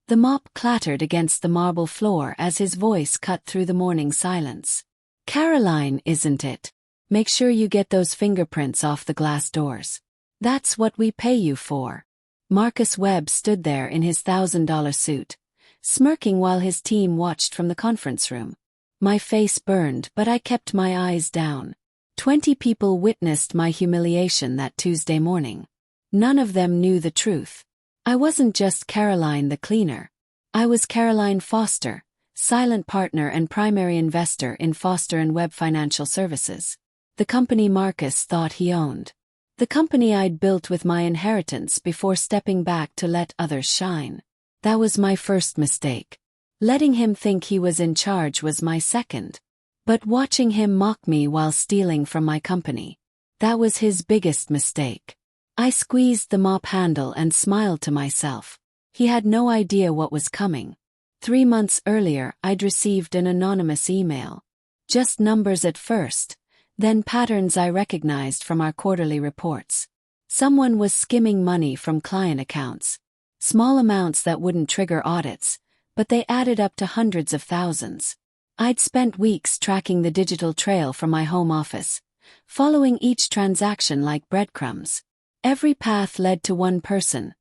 The mop clattered against the marble floor as his voice cut through the morning silence. "Caroline, isn't it? Make sure you get those fingerprints off the glass doors. That's what we pay you for." Marcus Webb stood there in his $1,000 suit, smirking while his team watched from the conference room. My face burned, but I kept my eyes down. 20 people witnessed my humiliation that Tuesday morning. None of them knew the truth. I wasn't just Caroline the cleaner. I was Caroline Foster, silent partner and primary investor in Foster & Webb Financial Services, the company Marcus thought he owned. The company I'd built with my inheritance before stepping back to let others shine. That was my first mistake. Letting him think he was in charge was my second. But watching him mock me while stealing from my company, that was his biggest mistake. I squeezed the mop handle and smiled to myself. He had no idea what was coming. 3 months earlier, I'd received an anonymous email. Just numbers at first, then patterns I recognized from our quarterly reports. Someone was skimming money from client accounts. Small amounts that wouldn't trigger audits, but they added up to hundreds of thousands. I'd spent weeks tracking the digital trail from my home office, following each transaction like breadcrumbs. Every path led to one person,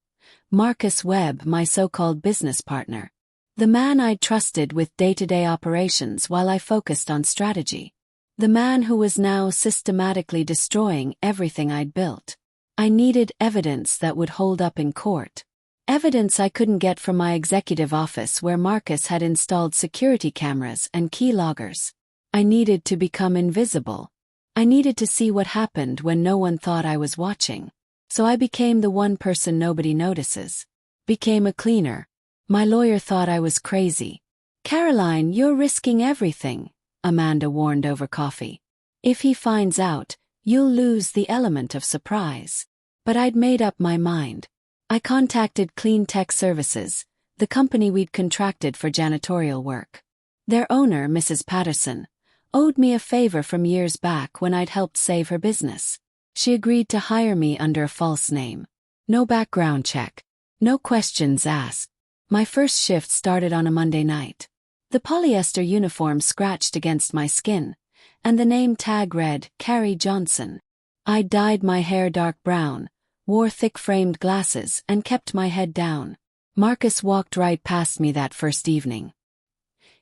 Marcus Webb, my so-called business partner. The man I'd trusted with day-to-day operations while I focused on strategy. The man who was now systematically destroying everything I'd built. I needed evidence that would hold up in court. Evidence I couldn't get from my executive office where Marcus had installed security cameras and key loggers. I needed to become invisible. I needed to see what happened when no one thought I was watching. So I became the one person nobody notices. Became a cleaner. My lawyer thought I was crazy. "Caroline, you're risking everything," Amanda warned over coffee. "If he finds out, you'll lose the element of surprise." But I'd made up my mind. I contacted Clean Tech Services, the company we'd contracted for janitorial work. Their owner, Mrs. Patterson, owed me a favor from years back when I'd helped save her business. She agreed to hire me under a false name. No background check. No questions asked. My first shift started on a Monday night. The polyester uniform scratched against my skin, and the name tag read, Carrie Johnson. I dyed my hair dark brown, wore thick-framed glasses, and kept my head down. Marcus walked right past me that first evening.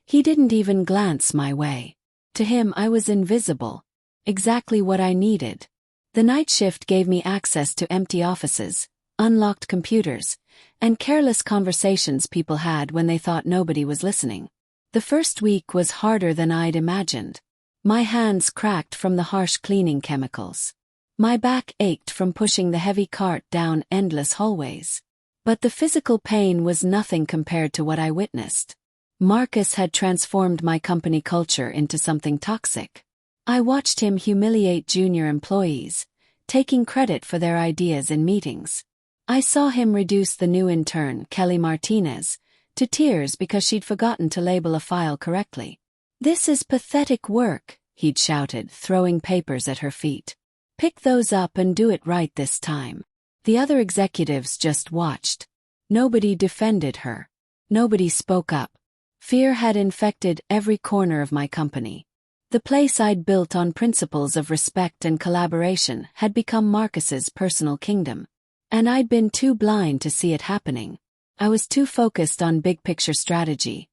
He didn't even glance my way. To him, I was invisible. Exactly what I needed. The night shift gave me access to empty offices, unlocked computers, and careless conversations people had when they thought nobody was listening. The first week was harder than I'd imagined. My hands cracked from the harsh cleaning chemicals. My back ached from pushing the heavy cart down endless hallways. But the physical pain was nothing compared to what I witnessed. Marcus had transformed my company culture into something toxic. I watched him humiliate junior employees, taking credit for their ideas in meetings. I saw him reduce the new intern, Kelly Martinez, to tears because she'd forgotten to label a file correctly. "This is pathetic work," he'd shouted, throwing papers at her feet. "Pick those up and do it right this time." The other executives just watched. Nobody defended her. Nobody spoke up. Fear had infected every corner of my company. The place I'd built on principles of respect and collaboration had become Marcus's personal kingdom. And I'd been too blind to see it happening. I was too focused on big-picture strategy,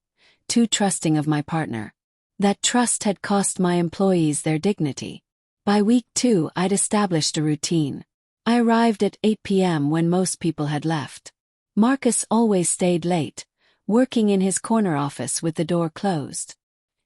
too trusting of my partner. That trust had cost my employees their dignity. By week 2, I'd established a routine. I arrived at 8 p.m. when most people had left. Marcus always stayed late, working in his corner office with the door closed.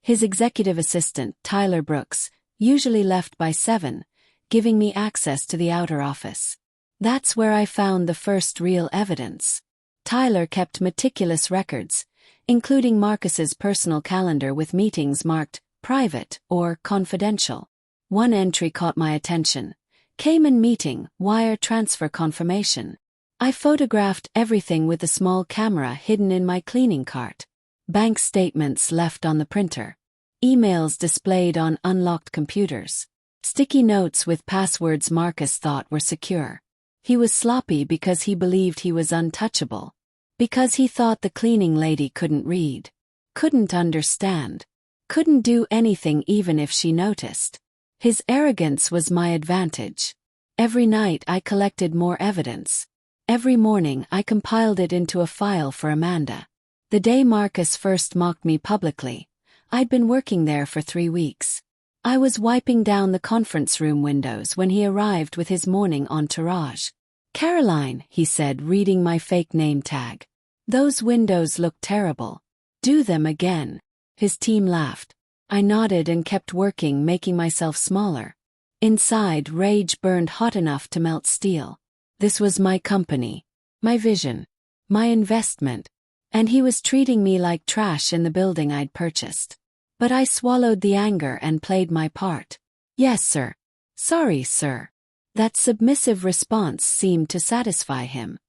His executive assistant, Tyler Brooks, usually left by 7, giving me access to the outer office. That's where I found the first real evidence. Tyler kept meticulous records, including Marcus's personal calendar with meetings marked private or confidential. One entry caught my attention. Cayman meeting, wire transfer confirmation. I photographed everything with a small camera hidden in my cleaning cart. Bank statements left on the printer. Emails displayed on unlocked computers. Sticky notes with passwords Marcus thought were secure. He was sloppy because he believed he was untouchable. Because he thought the cleaning lady couldn't read, couldn't understand, couldn't do anything even if she noticed. His arrogance was my advantage. Every night I collected more evidence. Every morning I compiled it into a file for Amanda. The day Marcus first mocked me publicly, I'd been working there for 3 weeks. I was wiping down the conference room windows when he arrived with his morning entourage. "Caroline," he said, reading my fake name tag. "Those windows look terrible. Do them again." His team laughed. I nodded and kept working, making myself smaller. Inside, rage burned hot enough to melt steel. This was my company, my vision, my investment, and he was treating me like trash in the building I'd purchased. But I swallowed the anger and played my part. "Yes, sir. Sorry, sir." That submissive response seemed to satisfy him.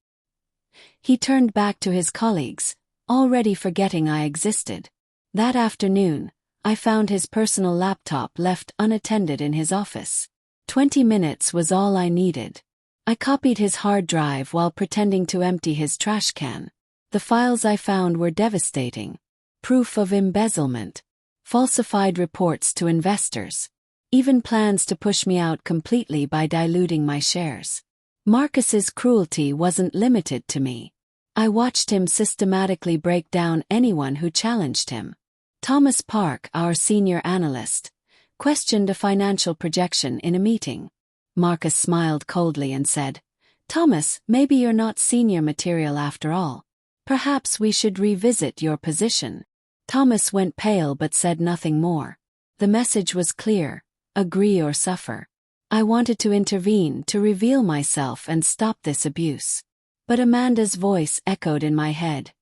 He turned back to his colleagues, already forgetting I existed. That afternoon, I found his personal laptop left unattended in his office. 20 minutes was all I needed. I copied his hard drive while pretending to empty his trash can. The files I found were devastating. Proof of embezzlement, falsified reports to investors, even plans to push me out completely by diluting my shares. Marcus's cruelty wasn't limited to me. I watched him systematically break down anyone who challenged him. Thomas Park, our senior analyst, questioned a financial projection in a meeting. Marcus smiled coldly and said, "Thomas, maybe you're not senior material after all. Perhaps we should revisit your position." Thomas went pale but said nothing more. The message was clear: agree or suffer. I wanted to intervene, to reveal myself and stop this abuse. But Amanda's voice echoed in my head.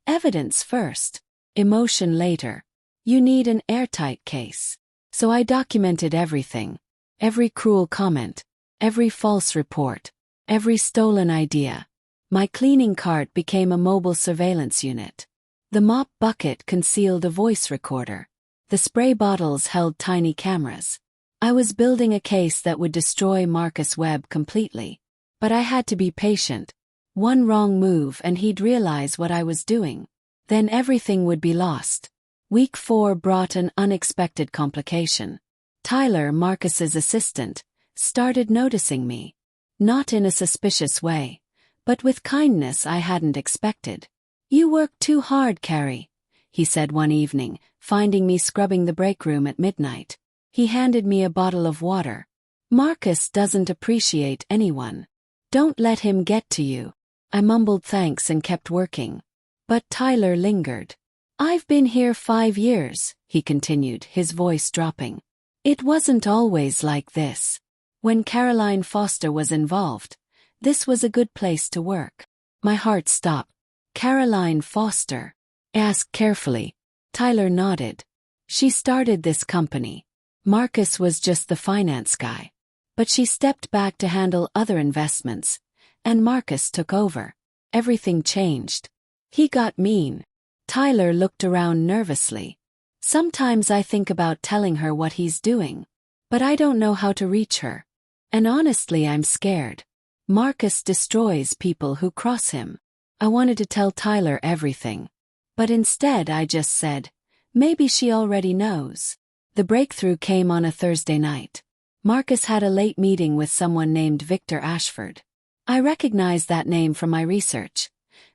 "Evidence first, emotion later. You need an airtight case." So I documented everything. Every cruel comment, every false report, every stolen idea. My cleaning cart became a mobile surveillance unit. The mop bucket concealed a voice recorder. The spray bottles held tiny cameras. I was building a case that would destroy Marcus Webb completely. But I had to be patient. One wrong move and he'd realize what I was doing. Then everything would be lost. Week 4 brought an unexpected complication. Tyler, Marcus's assistant, started noticing me. Not in a suspicious way, but with kindness I hadn't expected. "You work too hard, Carrie," he said one evening, finding me scrubbing the break room at midnight. He handed me a bottle of water. "Marcus doesn't appreciate anyone. Don't let him get to you." I mumbled thanks and kept working. But Tyler lingered. "I've been here 5 years," he continued, his voice dropping. "It wasn't always like this. When Caroline Foster was involved, this was a good place to work." My heart stopped. "Caroline Foster?" I asked carefully. Tyler nodded. "She started this company. Marcus was just the finance guy. But she stepped back to handle other investments, and Marcus took over. Everything changed. He got mean." Tyler looked around nervously. "Sometimes I think about telling her what he's doing. But I don't know how to reach her. And honestly, I'm scared. Marcus destroys people who cross him." I wanted to tell Tyler everything. But instead I just said, "Maybe she already knows." The breakthrough came on a Thursday night. Marcus had a late meeting with someone named Victor Ashford. I recognized that name from my research.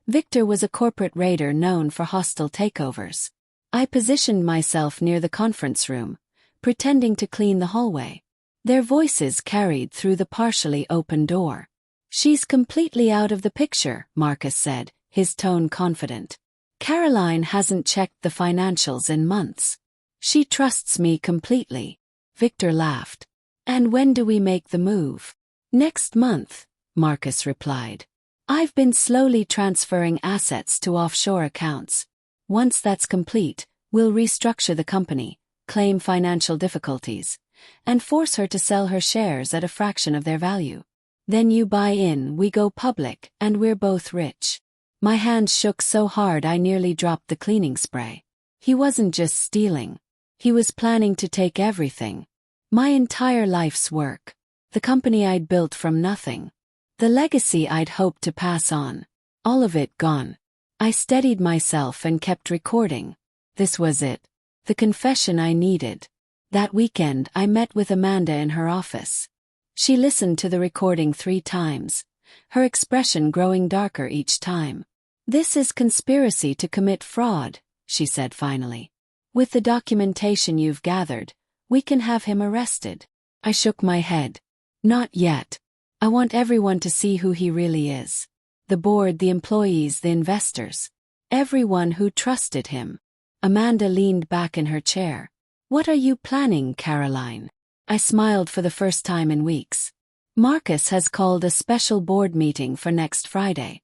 Victor was a corporate raider known for hostile takeovers. I positioned myself near the conference room, pretending to clean the hallway. Their voices carried through the partially open door. "She's completely out of the picture," Marcus said, his tone confident. "Caroline hasn't checked the financials in months. She trusts me completely." Victor laughed. "And when do we make the move?" "Next month," Marcus replied. "I've been slowly transferring assets to offshore accounts. Once that's complete, we'll restructure the company, claim financial difficulties, and force her to sell her shares at a fraction of their value. Then you buy in, we go public, and we're both rich." My hands shook so hard I nearly dropped the cleaning spray. He wasn't just stealing. He was planning to take everything. My entire life's work. The company I'd built from nothing. The legacy I'd hoped to pass on. All of it gone. I steadied myself and kept recording. This was it. The confession I needed. That weekend I met with Amanda in her office. She listened to the recording 3 times, her expression growing darker each time. "This is conspiracy to commit fraud," she said finally. "With the documentation you've gathered, we can have him arrested." I shook my head. "Not yet. I want everyone to see who he really is. The board, the employees, the investors. Everyone who trusted him." Amanda leaned back in her chair. "What are you planning, Caroline?" I smiled for the first time in weeks. "Marcus has called a special board meeting for next Friday.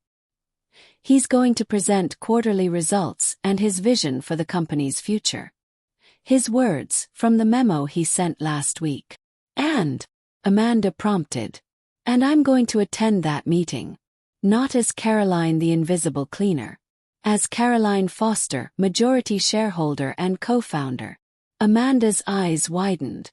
He's going to present quarterly results and his vision for the company's future." His words, from the memo he sent last week. "And," Amanda prompted, "and I'm going to attend that meeting. Not as Caroline the Invisible Cleaner. As Caroline Foster, majority shareholder and co-founder." Amanda's eyes widened.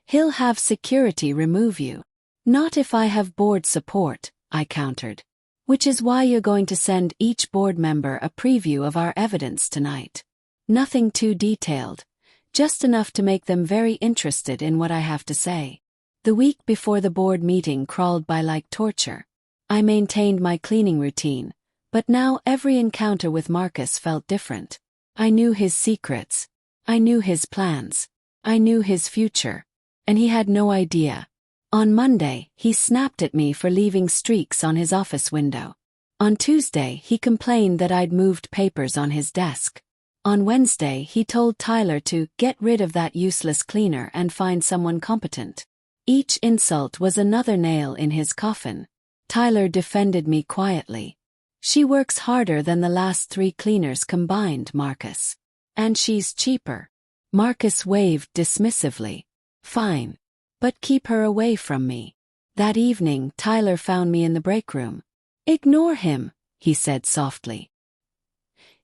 "He'll have security remove you." "Not if I have board support," I countered. "Which is why you're going to send each board member a preview of our evidence tonight. Nothing too detailed, just enough to make them very interested in what I have to say." The week before the board meeting crawled by like torture. I maintained my cleaning routine, but now every encounter with Marcus felt different. I knew his secrets. I knew his plans. I knew his future. And he had no idea. On Monday, he snapped at me for leaving streaks on his office window. On Tuesday, he complained that I'd moved papers on his desk. On Wednesday, he told Tyler to get rid of that useless cleaner and find someone competent. Each insult was another nail in his coffin. Tyler defended me quietly. "She works harder than the last 3 cleaners combined, Marcus. And she's cheaper." Marcus waved dismissively. "Fine. But keep her away from me." That evening, Tyler found me in the break room. "Ignore him," he said softly.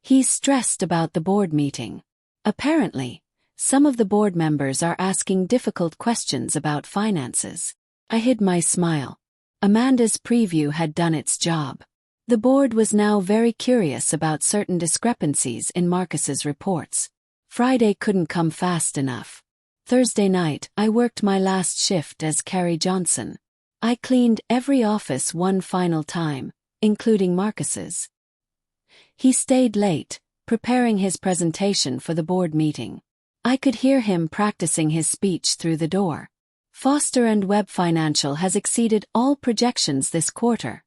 "He's stressed about the board meeting. Apparently, some of the board members are asking difficult questions about finances." I hid my smile. Amanda's preview had done its job. The board was now very curious about certain discrepancies in Marcus's reports. Friday couldn't come fast enough. Thursday night, I worked my last shift as Carrie Johnson. I cleaned every office one final time, including Marcus's. He stayed late, preparing his presentation for the board meeting. I could hear him practicing his speech through the door. "Foster & Webb Financial has exceeded all projections this quarter,"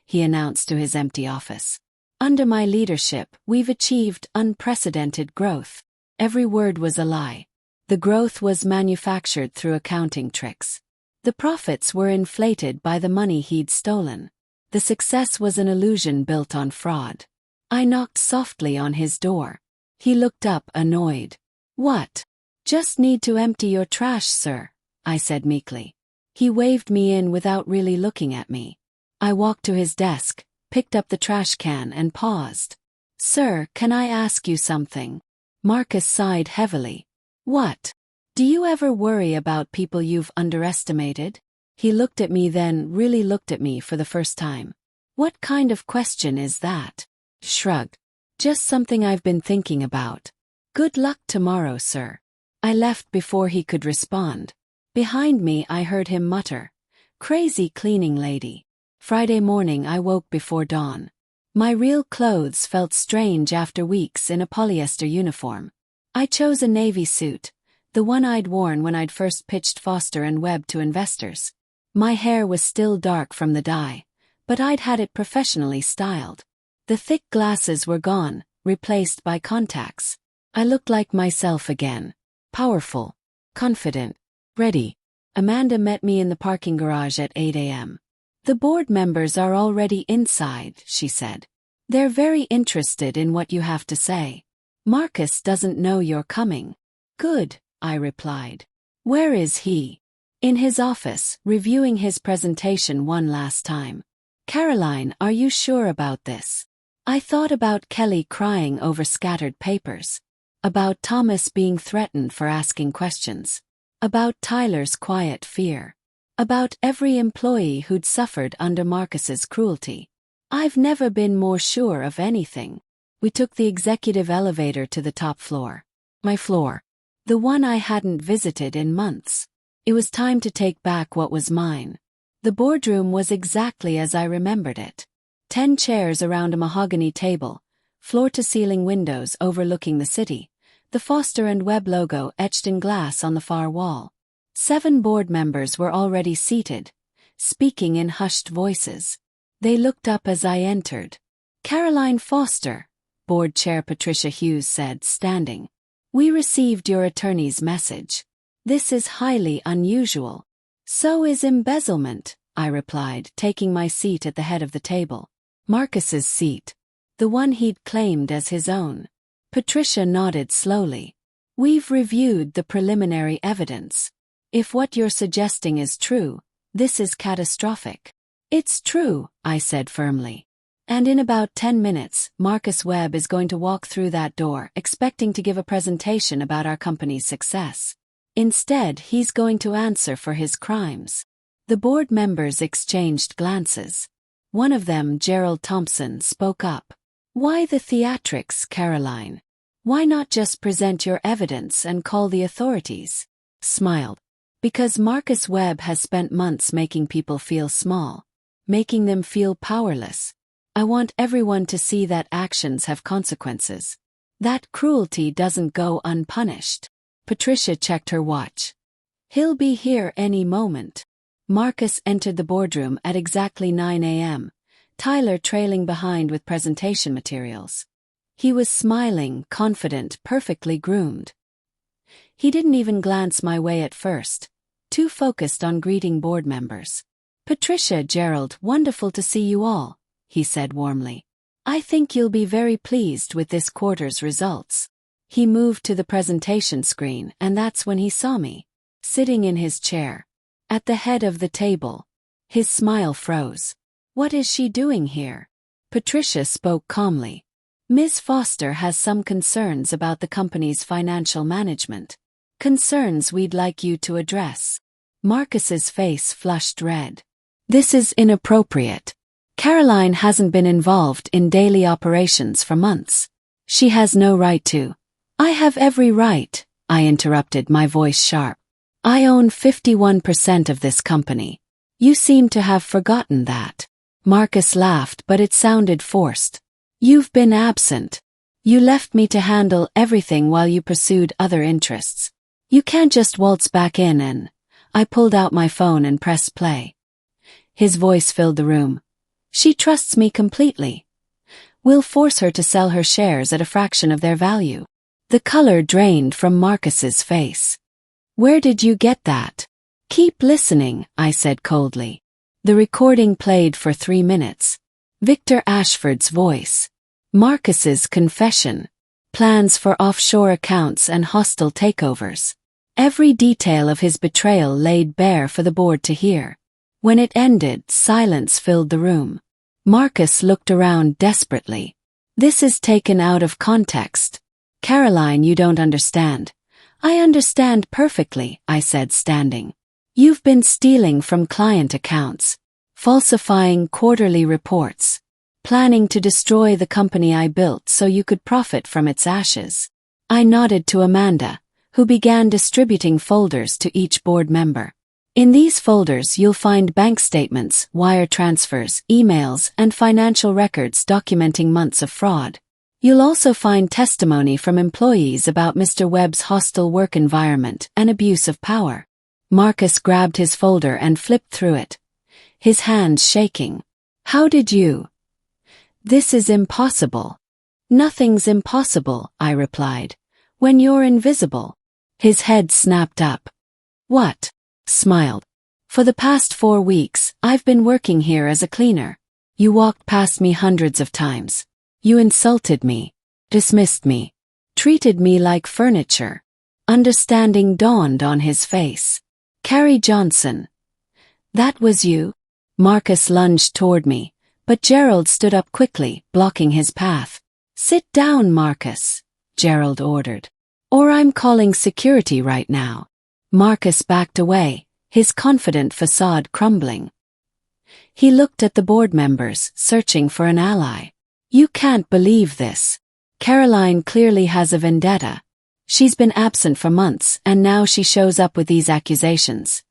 he announced to his empty office. "Under my leadership, we've achieved unprecedented growth." Every word was a lie. The growth was manufactured through accounting tricks. The profits were inflated by the money he'd stolen. The success was an illusion built on fraud. I knocked softly on his door. He looked up, annoyed. "What?" "Just need to empty your trash, sir," I said meekly. He waved me in without really looking at me. I walked to his desk, picked up the trash can and paused. "Sir, can I ask you something?" Marcus sighed heavily. "What?" "Do you ever worry about people you've underestimated?" He looked at me, then really looked at me for the first time. "What kind of question is that?" Shrugged. "Just something I've been thinking about." "Good luck tomorrow, sir." I left before he could respond. Behind me I heard him mutter, "Crazy cleaning lady." Friday morning I woke before dawn. My real clothes felt strange after weeks in a polyester uniform. I chose a navy suit, the one I'd worn when I'd first pitched Foster & Webb to investors. My hair was still dark from the dye, but I'd had it professionally styled. The thick glasses were gone, replaced by contacts. I looked like myself again. Powerful. Confident. Ready. Amanda met me in the parking garage at 8 a.m. "The board members are already inside," she said. "They're very interested in what you have to say. Marcus doesn't know you're coming." "Good," I replied. "Where is he?" "In his office, reviewing his presentation one last time." "Caroline, are you sure about this?" I thought about Kelly crying over scattered papers. About Thomas being threatened for asking questions. About Tyler's quiet fear. About every employee who'd suffered under Marcus's cruelty. I've never been more sure of anything. We took the executive elevator to the top floor. My floor. The one I hadn't visited in months. It was time to take back what was mine. The boardroom was exactly as I remembered it. 10 chairs around a mahogany table, floor-to-ceiling windows overlooking the city, the Foster & Webb logo etched in glass on the far wall. 7 board members were already seated, speaking in hushed voices. They looked up as I entered. "Caroline Foster," Board Chair Patricia Hughes said, standing. "We received your attorney's message. This is highly unusual." "So is embezzlement," I replied, taking my seat at the head of the table. Marcus's seat. The one he'd claimed as his own. Patricia nodded slowly. "We've reviewed the preliminary evidence. If what you're suggesting is true, this is catastrophic." "It's true," I said firmly. "And in about 10 minutes, Marcus Webb is going to walk through that door expecting to give a presentation about our company's success. Instead, he's going to answer for his crimes." The board members exchanged glances. One of them, Gerald Thompson, spoke up. "Why the theatrics, Caroline? Why not just present your evidence and call the authorities?" Smiled. "Because Marcus Webb has spent months making people feel small, making them feel powerless. I want everyone to see that actions have consequences. That cruelty doesn't go unpunished." Patricia checked her watch. "He'll be here any moment." Marcus entered the boardroom at exactly 9 a.m., Tyler trailing behind with presentation materials. He was smiling, confident, perfectly groomed. He didn't even glance my way at first, too focused on greeting board members. "Patricia, Gerald, wonderful to see you all," he said warmly. "I think you'll be very pleased with this quarter's results." He moved to the presentation screen, and that's when he saw me, sitting in his chair, at the head of the table. His smile froze. "What is she doing here?" Patricia spoke calmly. "Ms. Foster has some concerns about the company's financial management. Concerns we'd like you to address." Marcus's face flushed red. "This is inappropriate. Caroline hasn't been involved in daily operations for months. She has no right to." "I have every right," I interrupted, my voice sharp. "I own 51% of this company. You seem to have forgotten that." Marcus laughed, but it sounded forced. "You've been absent. You left me to handle everything while you pursued other interests. You can't just waltz back in and—" I pulled out my phone and pressed play. His voice filled the room. "She trusts me completely. We'll force her to sell her shares at a fraction of their value." The color drained from Marcus's face. "Where did you get that?" "Keep listening," I said coldly. The recording played for 3 minutes. Victor Ashford's voice. Marcus's confession. Plans for offshore accounts and hostile takeovers. Every detail of his betrayal laid bare for the board to hear. When it ended, silence filled the room. Marcus looked around desperately. "This is taken out of context. Caroline, you don't understand." "I understand perfectly," I said, standing. "You've been stealing from client accounts, falsifying quarterly reports, planning to destroy the company I built so you could profit from its ashes." I nodded to Amanda, who began distributing folders to each board member. "In these folders you'll find bank statements, wire transfers, emails, and financial records documenting months of fraud. You'll also find testimony from employees about Mr. Webb's hostile work environment and abuse of power." Marcus grabbed his folder and flipped through it, his hands shaking. "How did you?" "This is impossible." "Nothing's impossible," I replied, "when you're invisible." His head snapped up. "What?" Smiled. "For the past 4 weeks, I've been working here as a cleaner. You walked past me hundreds of times. You insulted me, dismissed me, treated me like furniture." Understanding dawned on his face. "Carrie Johnson. That was you?" Marcus lunged toward me, but Gerald stood up quickly, blocking his path. "Sit down, Marcus," Gerald ordered. "Or I'm calling security right now." Marcus backed away, his confident facade crumbling. He looked at the board members, searching for an ally. You can't believe this. Caroline clearly has a vendetta. She's been absent for months and now she shows up with these accusations.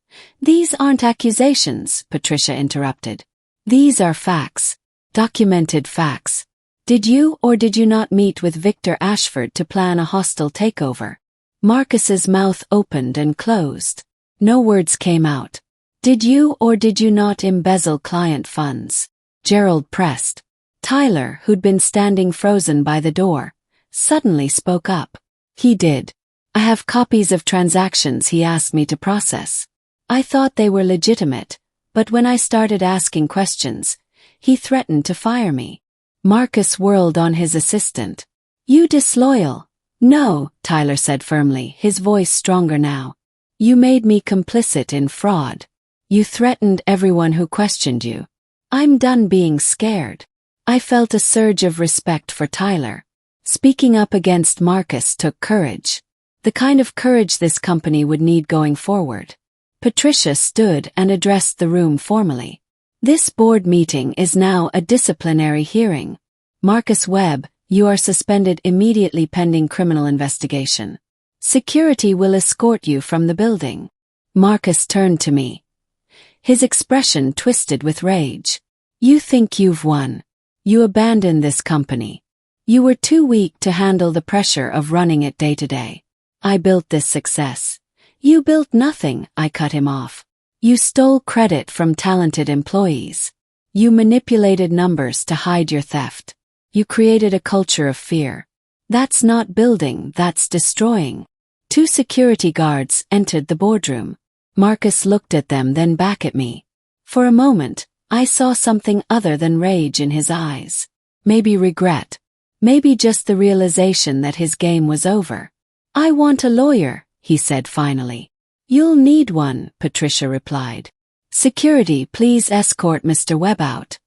These aren't accusations, Patricia interrupted. These are facts. Documented facts. Did you or did you not meet with Victor Ashford to plan a hostile takeover? Marcus's mouth opened and closed. No words came out. Did you or did you not embezzle client funds? Gerald pressed. Tyler, who'd been standing frozen by the door, suddenly spoke up. He did. I have copies of transactions he asked me to process. I thought they were legitimate, but when I started asking questions, he threatened to fire me. Marcus whirled on his assistant. You disloyal. No, Tyler said firmly, his voice stronger now. You made me complicit in fraud. You threatened everyone who questioned you. I'm done being scared. I felt a surge of respect for Tyler. Speaking up against Marcus took courage. The kind of courage this company would need going forward. Patricia stood and addressed the room formally. This board meeting is now a disciplinary hearing. Marcus Webb, you are suspended immediately pending criminal investigation. Security will escort you from the building. Marcus turned to me. His expression twisted with rage. You think you've won. You abandoned this company. You were too weak to handle the pressure of running it day to day. I built this success. You built nothing, I cut him off. You stole credit from talented employees. You manipulated numbers to hide your theft. You created a culture of fear. That's not building, that's destroying. 2 security guards entered the boardroom. Marcus looked at them, then back at me. For a moment, I saw something other than rage in his eyes. Maybe regret. Maybe just the realization that his game was over. I want a lawyer, he said finally. You'll need one, Patricia replied. Security, please escort Mr. Webb out.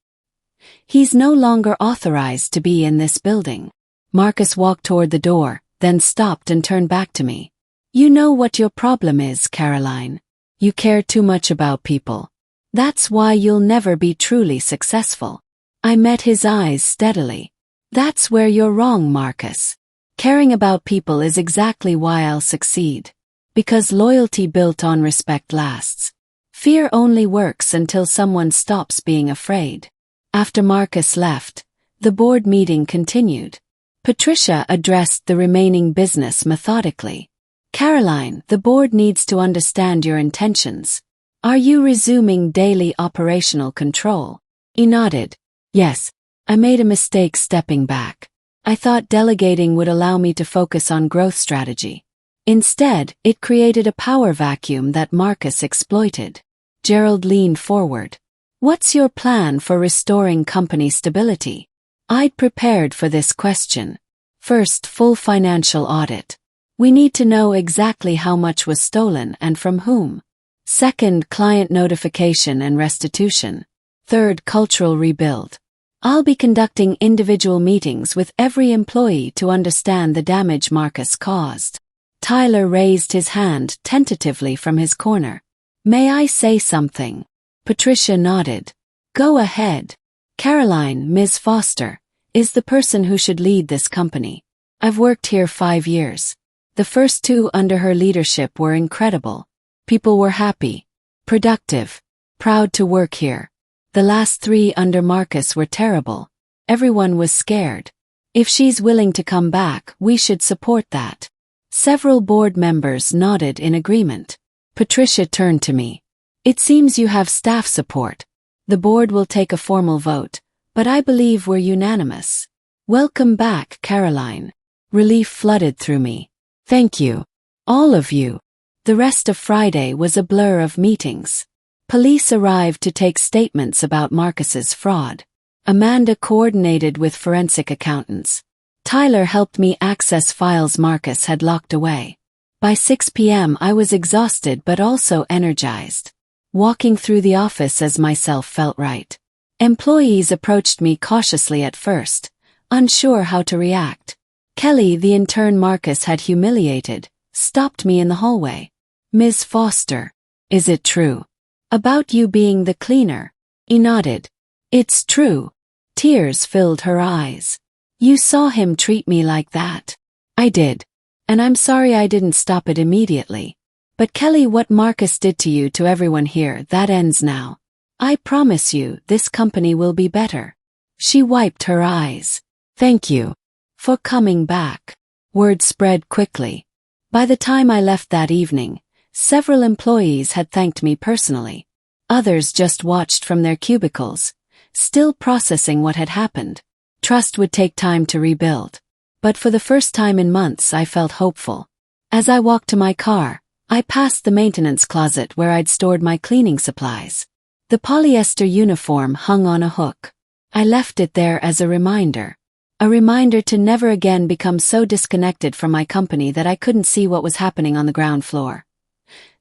He's no longer authorized to be in this building. Marcus walked toward the door, then stopped and turned back to me. You know what your problem is, Caroline. You care too much about people. That's why you'll never be truly successful. I met his eyes steadily. That's where you're wrong, Marcus. Caring about people is exactly why I'll succeed. Because loyalty built on respect lasts. Fear only works until someone stops being afraid. After Marcus left, the board meeting continued. Patricia addressed the remaining business methodically. Caroline, the board needs to understand your intentions. Are you resuming daily operational control? He nodded. Yes, I made a mistake stepping back. I thought delegating would allow me to focus on growth strategy. Instead, it created a power vacuum that Marcus exploited. Gerald leaned forward. What's your plan for restoring company stability? I'd prepared for this question. First, full financial audit. We need to know exactly how much was stolen and from whom. Second, client notification and restitution. Third, cultural rebuild. I'll be conducting individual meetings with every employee to understand the damage Marcus caused. Tyler raised his hand tentatively from his corner. May I say something? Patricia nodded. Go ahead. Caroline, Ms. Foster, is the person who should lead this company. I've worked here 5 years. The first 2 under her leadership were incredible. People were happy, productive, proud to work here. The last 3 under Marcus were terrible. Everyone was scared. If she's willing to come back, we should support that. Several board members nodded in agreement. Patricia turned to me. It seems you have staff support. The board will take a formal vote, but I believe we're unanimous. Welcome back, Caroline. Relief flooded through me. Thank you. All of you. The rest of Friday was a blur of meetings. Police arrived to take statements about Marcus's fraud. Amanda coordinated with forensic accountants. Tyler helped me access files Marcus had locked away. By 6 p.m. I was exhausted but also energized. Walking through the office as myself felt right. Employees approached me cautiously at first, unsure how to react. Kelly, the intern Marcus had humiliated, stopped me in the hallway. Ms. Foster, is it true? About you being the cleaner? He nodded. It's true. Tears filled her eyes. You saw him treat me like that. I did. And I'm sorry I didn't stop it immediately. But Kelly, what Marcus did to you, to everyone here, that ends now. I promise you this company will be better. She wiped her eyes. Thank you for coming back. Word spread quickly. By the time I left that evening, several employees had thanked me personally. Others just watched from their cubicles, still processing what had happened. Trust would take time to rebuild. But for the first time in months I felt hopeful. As I walked to my car, I passed the maintenance closet where I'd stored my cleaning supplies. The polyester uniform hung on a hook. I left it there as a reminder to never again become so disconnected from my company that I couldn't see what was happening on the ground floor.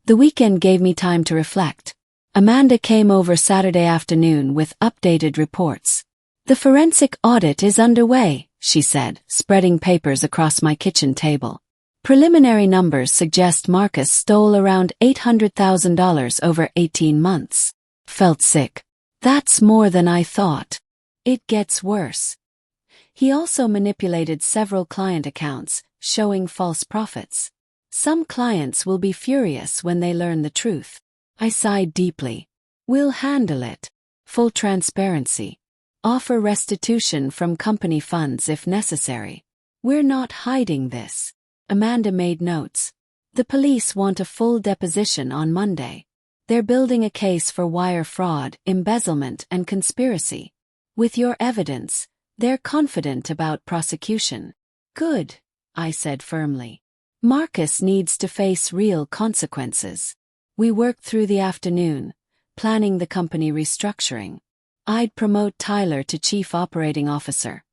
The weekend gave me time to reflect. Amanda came over Saturday afternoon with updated reports. The forensic audit is underway, she said, spreading papers across my kitchen table. Preliminary numbers suggest Marcus stole around $800,000 over 18 months. Felt sick. That's more than I thought. It gets worse. He also manipulated several client accounts, showing false profits. Some clients will be furious when they learn the truth. I sighed deeply. We'll handle it. Full transparency. Offer restitution from company funds if necessary. We're not hiding this. Amanda made notes. The police want a full deposition on Monday. They're building a case for wire fraud, embezzlement, and conspiracy. With your evidence, they're confident about prosecution. Good, I said firmly. Marcus needs to face real consequences. We worked through the afternoon, planning the company restructuring. I'd promote Tyler to Chief Operating Officer.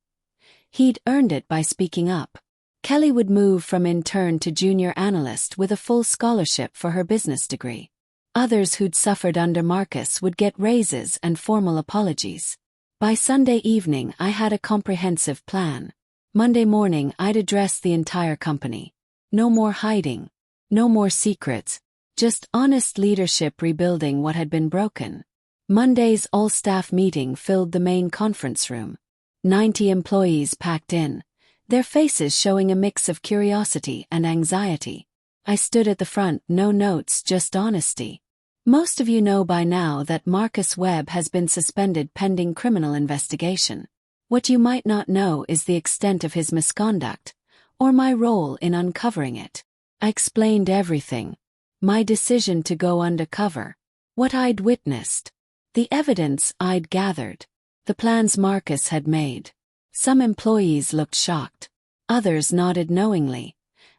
He'd earned it by speaking up. Kelly would move from intern to junior analyst with a full scholarship for her business degree. Others who'd suffered under Marcus would get raises and formal apologies. By Sunday evening I had a comprehensive plan. Monday morning I'd address the entire company. No more hiding. No more secrets. Just honest leadership rebuilding what had been broken. Monday's all-staff meeting filled the main conference room. 90 employees packed in, their faces showing a mix of curiosity and anxiety. I stood at the front, no notes, just honesty. Most of you know by now that Marcus Webb has been suspended pending criminal investigation. What you might not know is the extent of his misconduct, or my role in uncovering it. I explained everything. My decision to go undercover. What I'd witnessed. The evidence I'd gathered. The plans Marcus had made. Some employees looked shocked. Others nodded knowingly,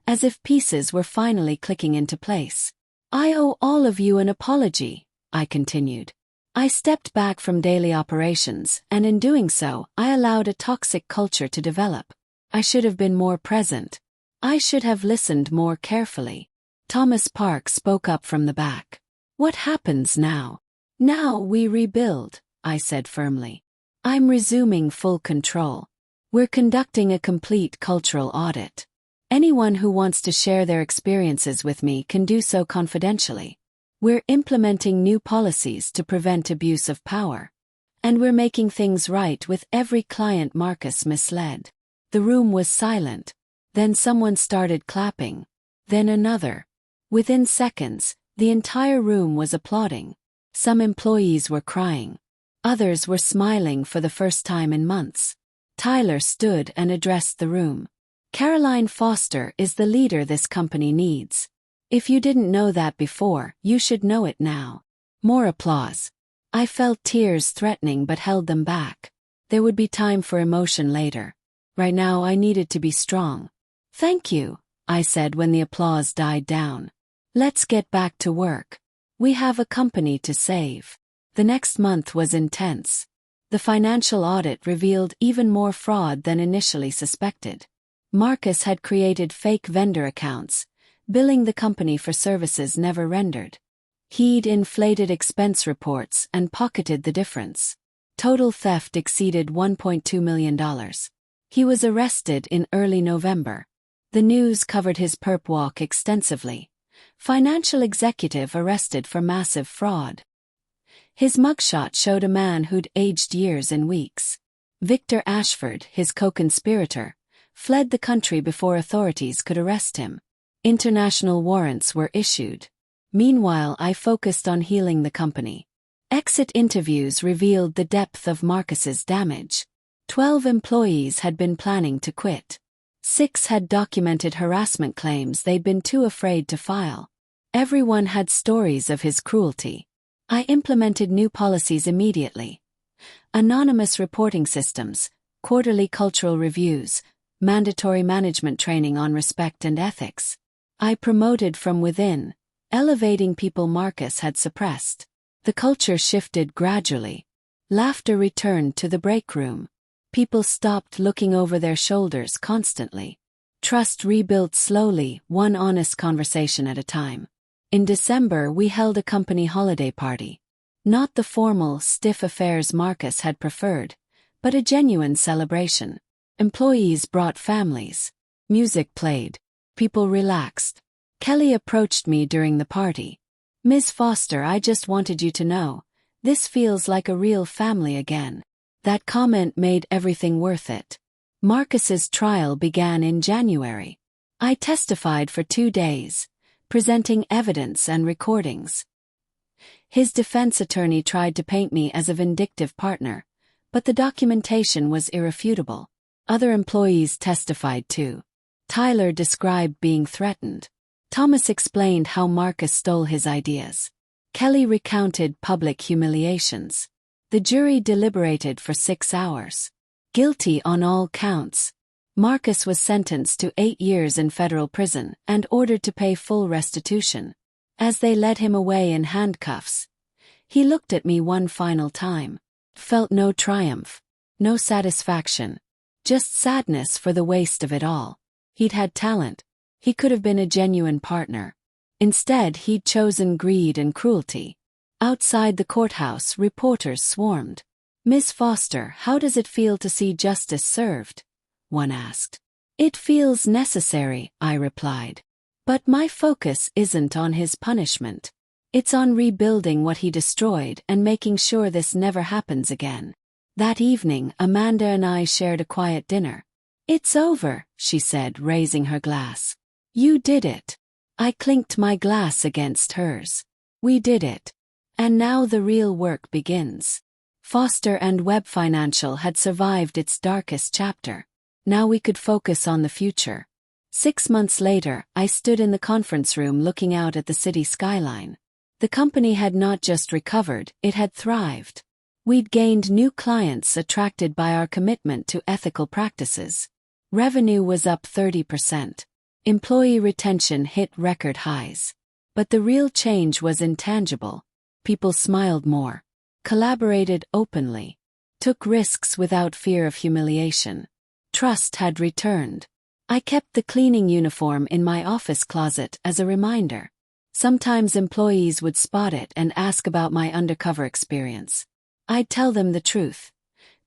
as if pieces were finally clicking into place. I owe all of you an apology, I continued. I stepped back from daily operations, and in doing so, I allowed a toxic culture to develop. I should have been more present. I should have listened more carefully. Thomas Park spoke up from the back. What happens now? Now we rebuild, I said firmly. I'm resuming full control. We're conducting a complete cultural audit. Anyone who wants to share their experiences with me can do so confidentially. We're implementing new policies to prevent abuse of power. And we're making things right with every client Marcus misled. The room was silent. Then someone started clapping. Then another. Within seconds, the entire room was applauding. Some employees were crying. Others were smiling for the first time in months. Tyler stood and addressed the room. Caroline Foster is the leader this company needs. If you didn't know that before, you should know it now. More applause. I felt tears threatening but held them back. There would be time for emotion later. Right now I needed to be strong. Thank you, I said when the applause died down. Let's get back to work. We have a company to save. The next month was intense. The financial audit revealed even more fraud than initially suspected. Marcus had created fake vendor accounts, billing the company for services never rendered. He'd inflated expense reports and pocketed the difference. Total theft exceeded $1.2 million. He was arrested in early November. The news covered his perp walk extensively. Financial executive arrested for massive fraud. His mugshot showed a man who'd aged years in weeks. Victor Ashford, his co-conspirator, fled the country before authorities could arrest him. International warrants were issued. Meanwhile, I focused on healing the company. Exit interviews revealed the depth of Marcus's damage. 12 employees had been planning to quit. 6 had documented harassment claims they'd been too afraid to file. Everyone had stories of his cruelty. I implemented new policies immediately. Anonymous reporting systems, quarterly cultural reviews, mandatory management training on respect and ethics. I promoted from within, elevating people Marcus had suppressed. The culture shifted gradually. Laughter returned to the break room. People stopped looking over their shoulders constantly. Trust rebuilt slowly, one honest conversation at a time. In December, we held a company holiday party. Not the formal, stiff affairs Marcus had preferred, but a genuine celebration. Employees brought families. Music played. People relaxed. Kelly approached me during the party. "Ms. Foster, I just wanted you to know, this feels like a real family again." That comment made everything worth it. Marcus's trial began in January. I testified for 2 days, presenting evidence and recordings. His defense attorney tried to paint me as a vindictive partner, but the documentation was irrefutable. Other employees testified too. Tyler described being threatened. Thomas explained how Marcus stole his ideas. Kelly recounted public humiliations. The jury deliberated for 6 hours. Guilty on all counts. Marcus was sentenced to 8 years in federal prison and ordered to pay full restitution. As they led him away in handcuffs, he looked at me one final time. Felt no triumph, no satisfaction, just sadness for the waste of it all. He'd had talent. He could have been a genuine partner. Instead, he'd chosen greed and cruelty. Outside the courthouse, reporters swarmed. "Miss Foster, how does it feel to see justice served?" one asked. "It feels necessary," I replied. "But my focus isn't on his punishment. It's on rebuilding what he destroyed and making sure this never happens again." That evening, Amanda and I shared a quiet dinner. "It's over," she said, raising her glass. "You did it." I clinked my glass against hers. "We did it. And now the real work begins." Foster and Webb Financial had survived its darkest chapter. Now we could focus on the future. 6 months later, I stood in the conference room looking out at the city skyline. The company had not just recovered, it had thrived. We'd gained new clients attracted by our commitment to ethical practices. Revenue was up 30%. Employee retention hit record highs. But the real change was intangible. People smiled more, collaborated openly, took risks without fear of humiliation. Trust had returned. I kept the cleaning uniform in my office closet as a reminder. Sometimes employees would spot it and ask about my undercover experience. I'd tell them the truth.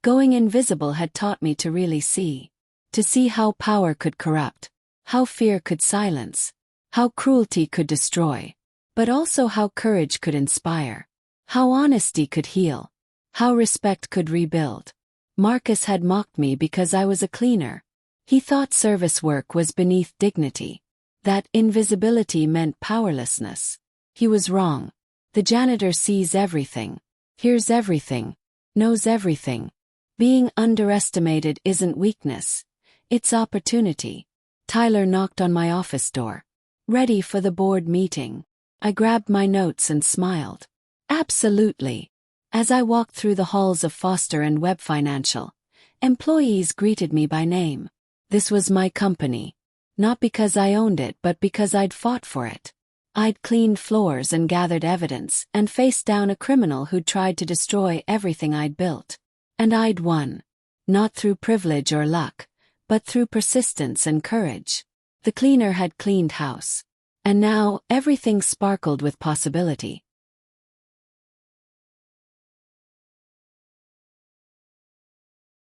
Going invisible had taught me to really see. To see how power could corrupt, how fear could silence, how cruelty could destroy, but also how courage could inspire, how honesty could heal, how respect could rebuild. Marcus had mocked me because I was a cleaner. He thought service work was beneath dignity, that invisibility meant powerlessness. He was wrong. The janitor sees everything, hears everything, knows everything. Being underestimated isn't weakness, it's opportunity. Tyler knocked on my office door. "Ready for the board meeting?" I grabbed my notes and smiled. "Absolutely." As I walked through the halls of Foster and Webb Financial, employees greeted me by name. This was my company. Not because I owned it, but because I'd fought for it. I'd cleaned floors and gathered evidence and faced down a criminal who'd tried to destroy everything I'd built. And I'd won. Not through privilege or luck, but through persistence and courage. The cleaner had cleaned house. And now, everything sparkled with possibility.